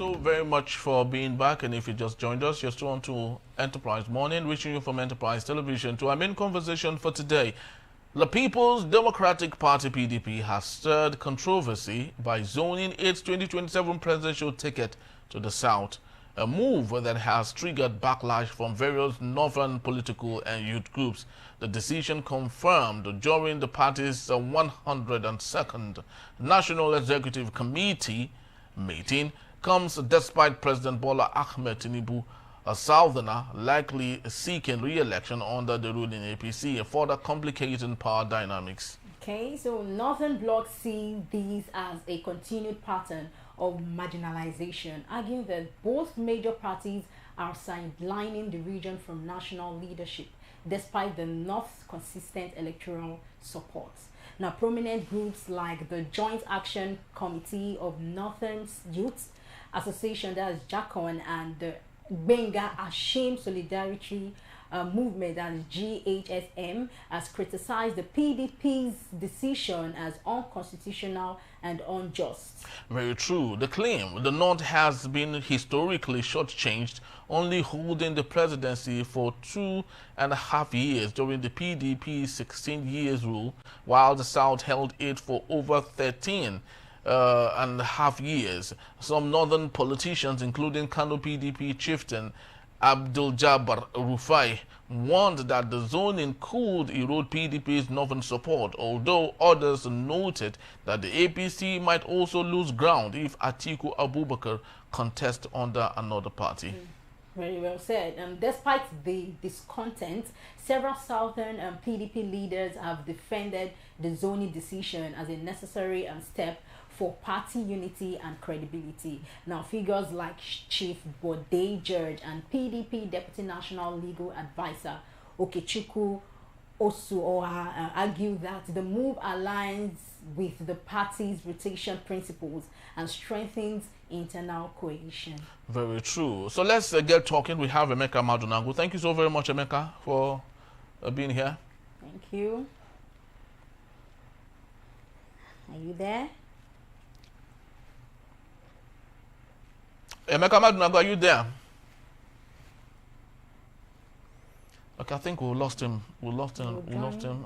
so very much for being back, and if you just joined us, you're still on to Enterprise Morning, reaching you from Enterprise Television. To our main conversation for today, the People's Democratic Party PDP has stirred controversy by zoning its 2027 presidential ticket to the south, a move that has triggered backlash from various northern political and youth groups. The decision confirmed during the party's 102nd National Executive Committee meeting comes despite President Bola Tinubu, a southerner likely seeking re-election under the ruling APC, further complicating power dynamics. Okay, so northern blocs see these as a continued pattern of marginalisation, arguing that both major parties are sidelining the region from national leadership, despite the North's consistent electoral support. Now, prominent groups like the Joint Action Committee of Northern Youth Association, that is JACON, and the Benga Ashim Solidarity Movement, that is GHSM, has criticized the PDP's decision as unconstitutional and unjust. Very true. The claim the North has been historically shortchanged, only holding the presidency for 2.5 years during the PDP's 16 years rule, while the South held it for over 13.5 years. Some northern politicians, including Kano PDP chieftain Abduljabbar Rufai, warned that the zoning could erode PDP's northern support, although others noted that the APC might also lose ground if Atiku Abubakar contests under another party. Very well said. Despite the discontent, several southern PDP leaders have defended the zoning decision as a necessary step for party unity and credibility. Now, figures like Chief Bode George and PDP Deputy National Legal Advisor Okechukwu Osuoha argue that the move aligns with the party's rotation principles and strengthens internal cohesion. Very true. So let's get talking. We have Emeka Madunangu. Thank you so very much, Emeka, for being here. Thank you. Are you there? Emeka Madunangu, are you there? Okay, I think we lost him. We lost him.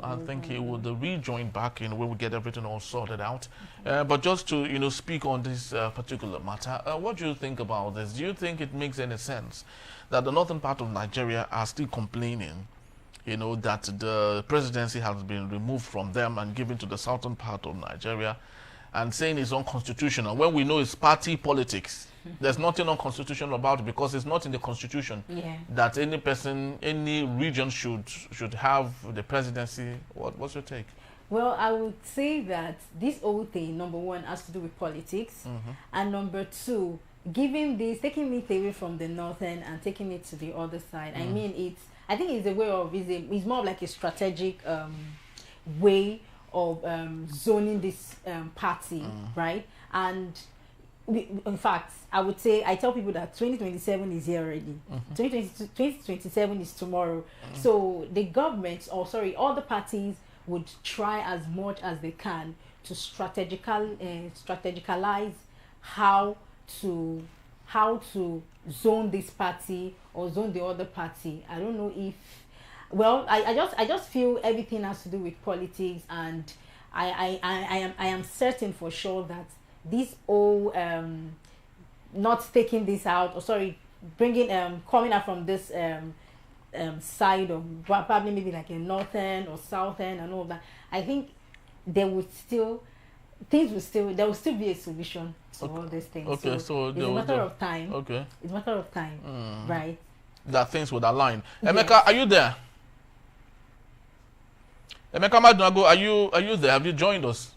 I think he would rejoin back in when we get everything all sorted out. But just to speak on this particular matter, what do you think about this? Do you think it makes any sense that the northern part of Nigeria are still complaining, that the presidency has been removed from them and given to the southern part of Nigeria, and saying it's unconstitutional when we know it's party politics? There's nothing unconstitutional about it because it's not in the constitution that any person, any region should have the presidency. What's your take? Well, I would say that this whole thing, number one, has to do with politics, and number two, taking it away from the northern and taking it to the other side. I mean, I think it's a way of, it's more of like a strategic way of zoning this party, right? And in fact, I would say, I tell people that 2027 is here already. 2027 is tomorrow. So the government, all the parties would try as much as they can to strategicalize how to zone this party or zone the other party. I don't know if, well, I just feel everything has to do with politics, and I am certain for sure that this all not taking this out, bringing coming out from this side of probably maybe like a northern or southern and all that, I think there will still be a solution to all these things. Okay, so it's a matter of time. Okay, it's a matter of time, right? That things would align. Emeka, are you there? Emeka Madunangu, are you there? Have you joined us?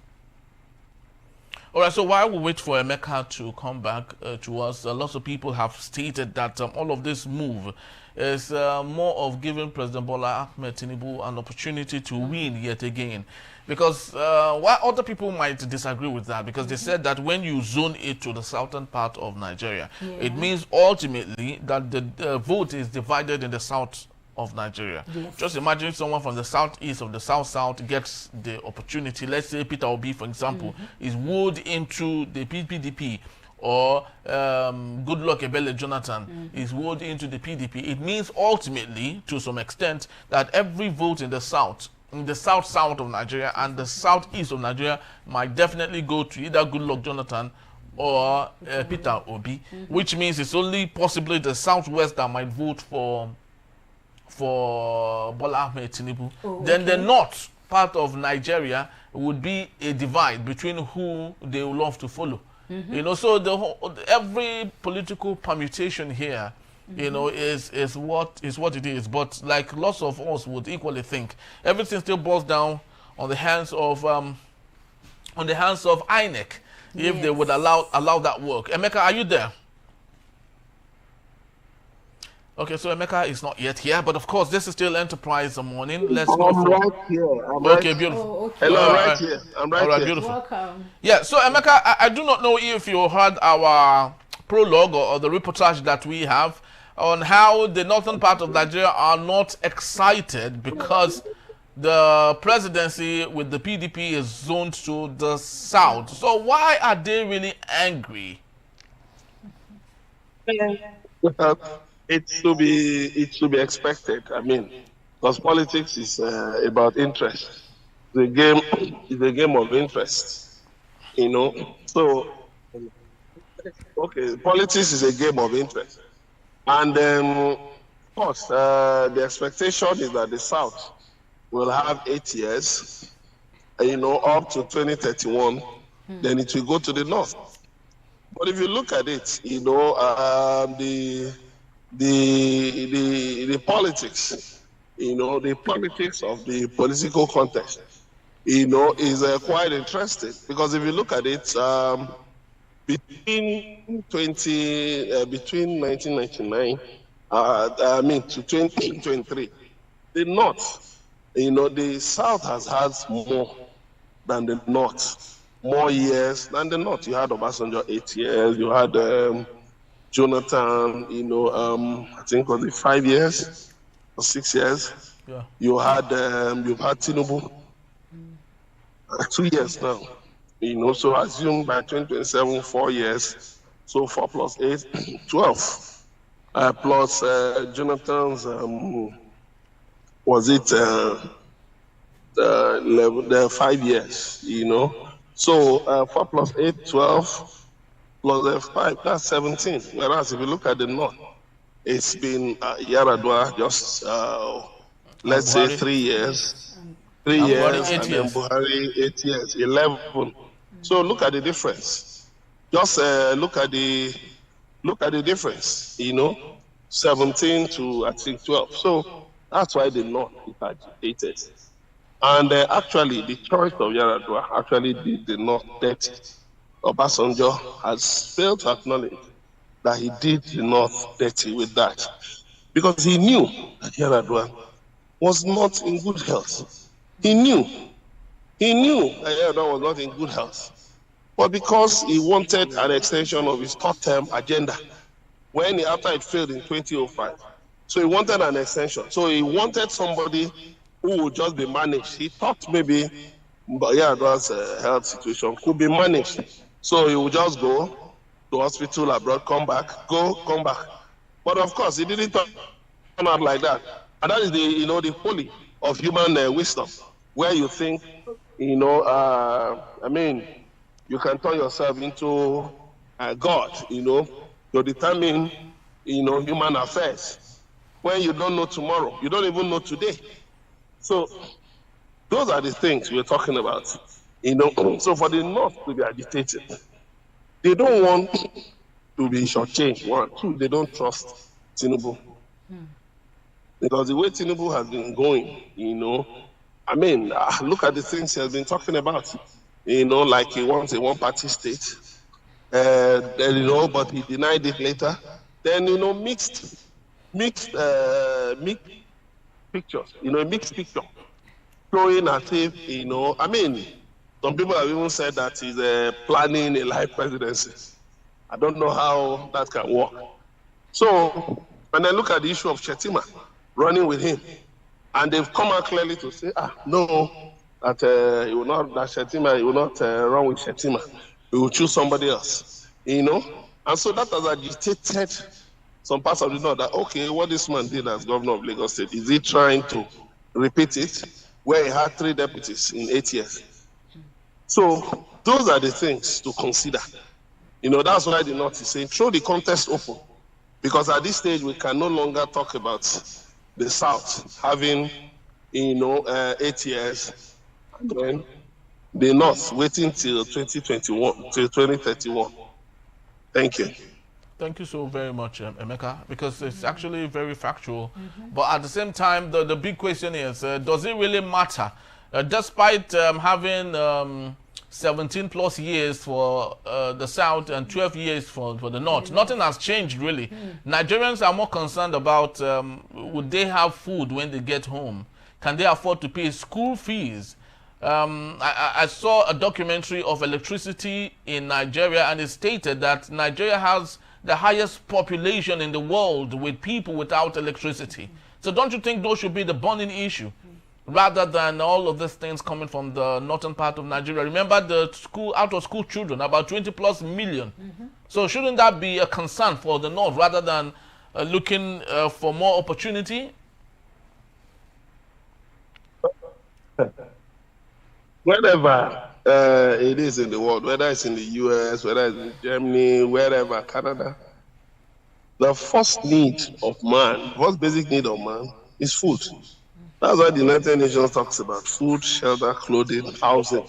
All right, so while we wait for Emeka to come back to us, lots of people have stated that all of this move is more of giving President Bola Tinubu an opportunity to win yet again. Because while other people might disagree with that, because they said that when you zone it to the southern part of Nigeria, it means ultimately that the vote is divided in the south of Nigeria. Yes. Just imagine someone from the southeast of the south gets the opportunity. Let's say Peter Obi, for example, is wooed into the PDP or Goodluck Ebele Jonathan is rolled into the PDP, it means ultimately, to some extent, that every vote in the south of Nigeria and the southeast of Nigeria might definitely go to either Goodluck Jonathan or Peter Obi, which means it's only possibly the southwest that might vote for Bola Tinubu. Then the north part of Nigeria would be a divide between who they will love to follow. You know, so every political permutation here, you know, is what it is. But like lots of us would equally think, everything still boils down on the hands of INEC, if they would allow that work. Emeka, are you there? Okay, so Emeka is not yet here, but of course this is still Enterprise Morning. Let's go for right here. okay, beautiful. Oh, okay. Hello, right here. I'm right here. Beautiful. Welcome. Yeah, so Emeka, I do not know if you heard our prologue or the reportage that we have on how the northern part of Nigeria are not excited because the presidency with the PDP is zoned to the south. So why are they really angry? It's to be expected. I mean, because politics is about interest. The game is a game of interest, you know. So, okay, politics is a game of interest, and of course, the expectation is that the South will have 8 years, you know, up to 2031. Then it will go to the North. But if you look at it, you know, the politics, you know, the politics of the political context, you know, is quite interesting, because if you look at it, between 1999, to 2023, the North, you know, the South has had more than the North, more years than the North. You had Obasanjo 8 years, you had Jonathan, you know, I think was it 5 years or 6 years. Yeah. You've had Tinubu 2 years now. You know, so assume by 2027 4 years. So 4 plus 8, 12. Plus Jonathan's was it 5 years. You know, so 4 plus 8, 12. Plus 5, that's 17. Whereas if you look at the North, it's been Yaradua just, let's say 3 years. 3 years, and then Buhari 8 years, 11. So look at the difference. Just look at the difference, you know, 17 to, I think, 12. So that's why the North is agitated. And actually, the choice of Yaradua actually did the North dirty. Obasanjo has failed to acknowledge that he did the North dirty with that, because he knew that Yaradua was not in good health. He knew that Yaradua was not in good health, but because he wanted an extension of his third-term agenda, after it failed in 2005, so he wanted an extension. So he wanted somebody who would just be managed. He thought maybe Yaradua's health situation could be managed. So he would just go to hospital abroad, come back. But of course, it didn't turn out like that. And that is the folly of human wisdom, where you think, you can turn yourself into God, to determine, human affairs. When you don't know tomorrow, you don't even know today. So those are the things we're talking about. So for the North to be agitated, they don't want to be shortchanged. 1, 2, they don't trust Tinubu. Because the way Tinubu has been going, look at the things he has been talking about. Like he wants a one-party state, but he denied it later. Then, mixed pictures, a mixed picture, showing as if, some people have even said that he's planning a life presidency. I don't know how that can work. So, and then look at the issue of Shetima running with him. And they've come out clearly to say, no, that Shetima, he will not run with Shetima. He will choose somebody else. you know. And so that has agitated some parts of the North that, okay, what this man did as governor of Lagos State, is he trying to repeat it, where he had 3 deputies in 8 years? So those are the things to consider. You know, that's why the North is saying, throw the contest open. Because at this stage, we can no longer talk about the South having, 8 years, and then the North waiting till 2021, till 2031. Thank you. Thank you so very much, Emeka, because it's actually very factual. But at the same time, the big question is, does it really matter? Despite having 17 plus years for the South and 12 years for the North, nothing has changed really. Nigerians are more concerned about would they have food when they get home? Can they afford to pay school fees? I saw a documentary of electricity in Nigeria, and it stated that Nigeria has the highest population in the world with people without electricity. So don't you think those should be the burning issue rather than all of these things coming from the northern part of Nigeria? Remember the out of school children, about 20 plus million. So shouldn't that be a concern for the North rather than looking for more opportunity? Wherever it is in the world, whether it's in the US, whether it's in Germany, wherever, Canada, the first need of man, first basic need of man is food. That's why the United Nations talks about food, shelter, clothing, housing,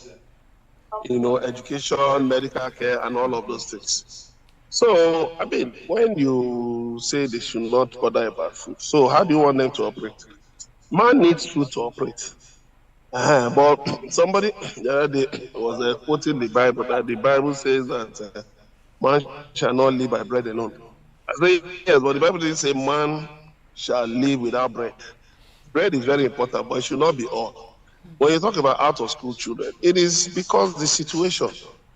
education, medical care, and all of those things. So, I mean, when you say they should not bother about food, so how do you want them to operate? Man needs food to operate. But somebody the other day was quoting the Bible, that the Bible says that man shall not live by bread alone. I say, yes, but the Bible didn't say man shall live without bread. Bread is very important, but it should not be all. When you talk about out of school children, it is because the situation,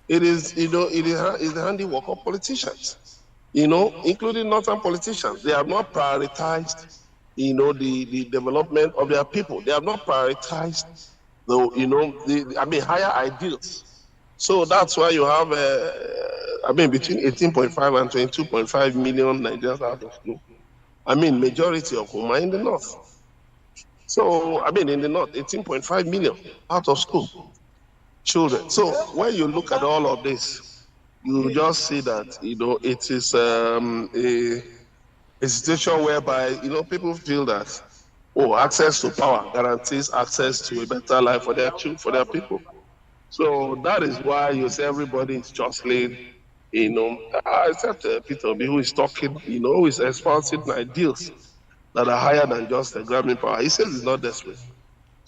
it is the handiwork of politicians, including northern politicians. They have not prioritized the development of their people. They have not prioritized higher ideals. So that's why you have, between 18.5 and 22.5 million Nigerians out of school. Majority of whom are in the North. So, in the North, 18.5 million out of school children. So when you look at all of this, you just see that, it is a situation whereby, people feel that, access to power guarantees access to a better life for their people. So that is why you see everybody is jostling, except Peter Obi, who is talking, who is espousing ideals that are higher than just grabbing power. He says he's not desperate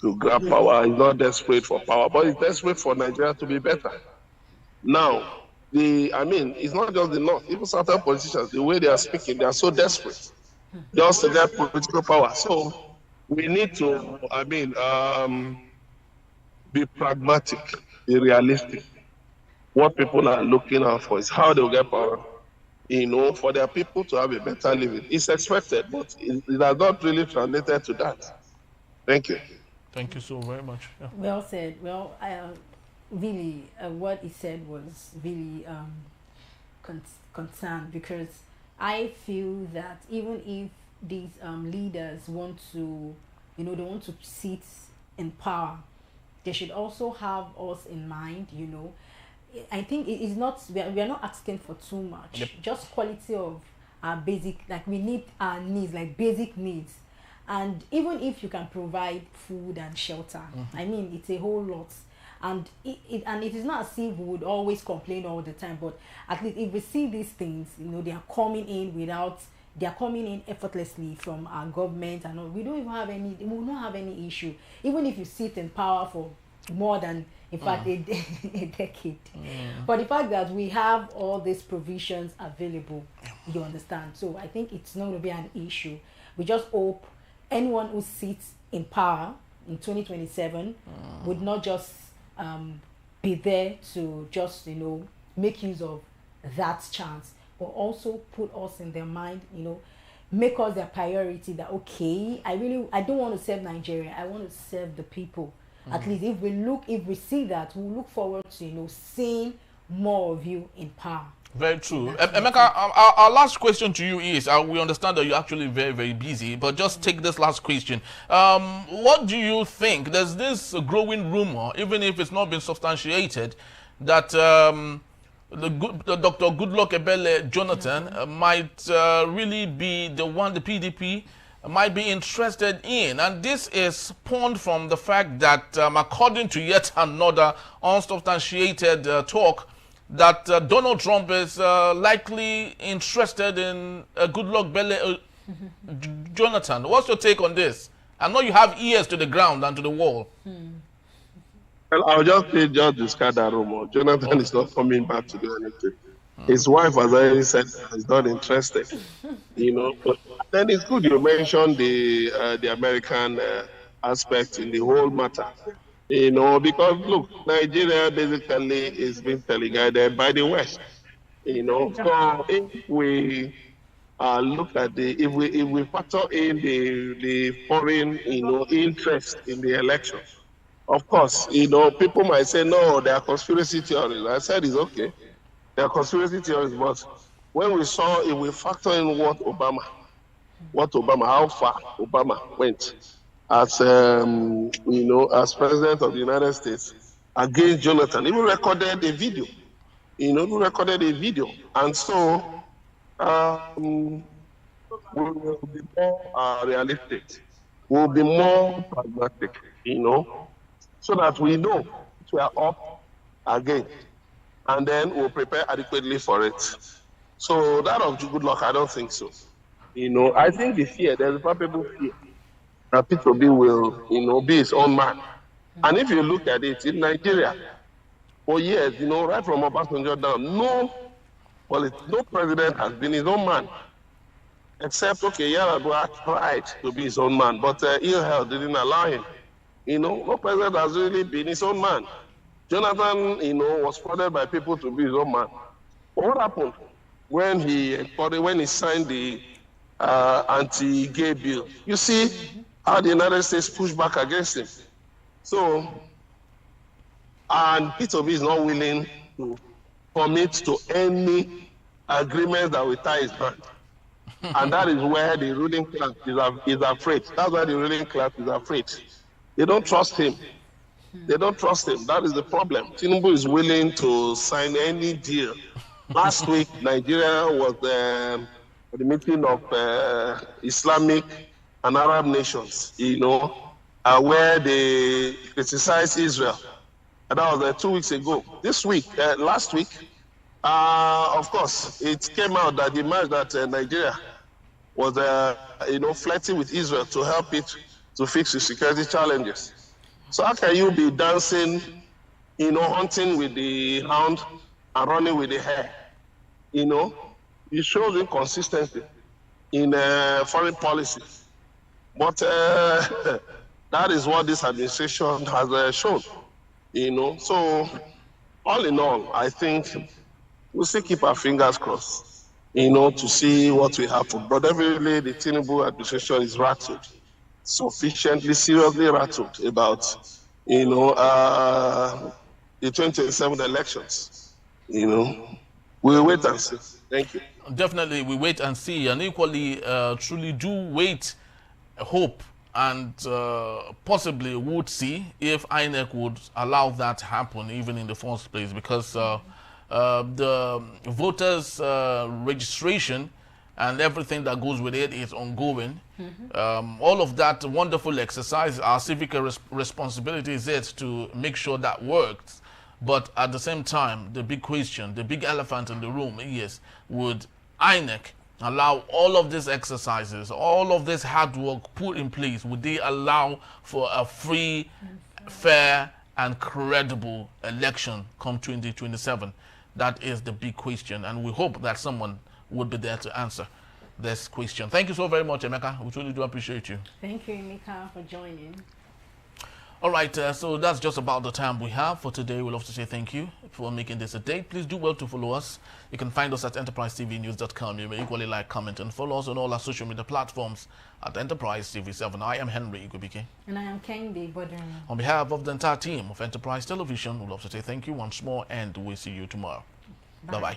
to grab power, he's not desperate for power, but he's desperate for Nigeria to be better. Now, it's not just the North, even certain politicians, the way they are speaking, they are so desperate just to get political power. So we need to, be pragmatic, be realistic. What people are looking out for is how they'll get power, for their people to have a better living. It's expected, but it has not really translated to that. Thank you. Thank you so very much. Yeah. Well said. Well, really, what he said was really concerned, because I feel that even if these leaders want to, they want to sit in power, they should also have us in mind. I think it is not, we are not asking for too much. Yep. Just quality of our basic, like we need our needs, like basic needs. And even if you can provide food and shelter, it's a whole lot. And it is not as if we would always complain all the time, but at least if we see these things, they are coming in effortlessly from our government, and we don't even have any, we will not have any issue, even if you sit in power for more than, in fact, a decade. But the fact that we have all these provisions available, you understand. So I think it's not going to be an issue. We just hope anyone who sits in power in 2027 would not just be there to just make use of that chance, but also put us in their mind, make us their priority, that okay, I don't want to serve Nigeria, I want to serve the people. At least if we see that, we'll look forward to seeing more of you in power. Very true. Emeka, our last question to you is, we understand that you're actually very, very busy, but just take this last question. What do you think? There's this growing rumor, even if it's not been substantiated, that the Dr. Goodluck Ebele Jonathan might really be the one the PDP might be interested in. And this is spawned from the fact that, according to yet another unsubstantiated talk, that Donald Trump is likely interested in Goodluck Ebele Jonathan. What's your take on this? I know you have ears to the ground and to the wall. Well, I'll just say, just discard that rumor. Jonathan is not coming back to do anything. His wife has already said he's not interested. But then it's good you mentioned the American aspect in the whole matter. Because look, Nigeria basically is being teleguided by the West. So if we look at if we factor in the foreign interest in the election, of course, people might say no, there are conspiracy theories. I said it's okay. There are conspiracy theories, but when we saw, if we factor in how far Obama went as as president of the United States against Jonathan, he recorded a video. And so we will be more realistic. We'll be more pragmatic, so that we know we are up again, and then we'll prepare adequately for it. So that of good luck, I don't think so. I think the fear, there's a palpable fear that Peter Obi will, be his own man. And if you look at it, in Nigeria, for years, right from Obasanjo down, no president has been his own man. Except, Yar'Adua tried to be his own man, but ill health didn't allow him. No president has really been his own man. Jonathan, was prodded by people to be his own man. But what happened when he signed the anti-gay bill? You see how the United States pushed back against him. So, and Peter Obi is not willing to commit to any agreement that will tie his hand. And that is where the ruling class is afraid. That's why the ruling class is afraid. They don't trust him. That is the problem. Tinubu is willing to sign any deal. Last week, Nigeria was at the meeting of Islamic and Arab nations, where they criticized Israel. And that was 2 weeks ago. This week, last week, of course, it came out that the match that Nigeria was, flirting with Israel to help it to fix the security challenges. So how can you be dancing, hunting with the hound and running with the hare? It shows inconsistency in foreign policy. But that is what this administration has shown. So all in all, I think we'll still keep our fingers crossed, to see what we happen. But definitely the Tinubu administration is rattled, sufficiently seriously rattled about, the 2027 elections. We'll wait and see. Thank you. Definitely, we wait and see, and equally, truly do wait, hope, and possibly would see if INEC would allow that to happen even in the first place, because the voters' registration and everything that goes with it is ongoing. All of that wonderful exercise, our civic responsibility is it to make sure that works. But at the same time, the big question, the big elephant in the room is, would INEC allow all of these exercises, all of this hard work put in place, would they allow for a free, fair, and credible election come 2027? That is the big question, and we hope that someone would be there to answer this question. Thank you so very much, Emeka. We truly do appreciate you. Thank you, Emeka, for joining. All right, so that's just about the time we have for today. We'd love to say thank you for making this a date. Please do well to follow us. You can find us at enterprisetvnews.com. You may equally like, comment, and follow us on all our social media platforms at Enterprise TV7. I am Henry Igubike. And I am Kendi Bode. On behalf of the entire team of Enterprise Television, we'd love to say thank you once more, and we'll see you tomorrow. Bye-bye.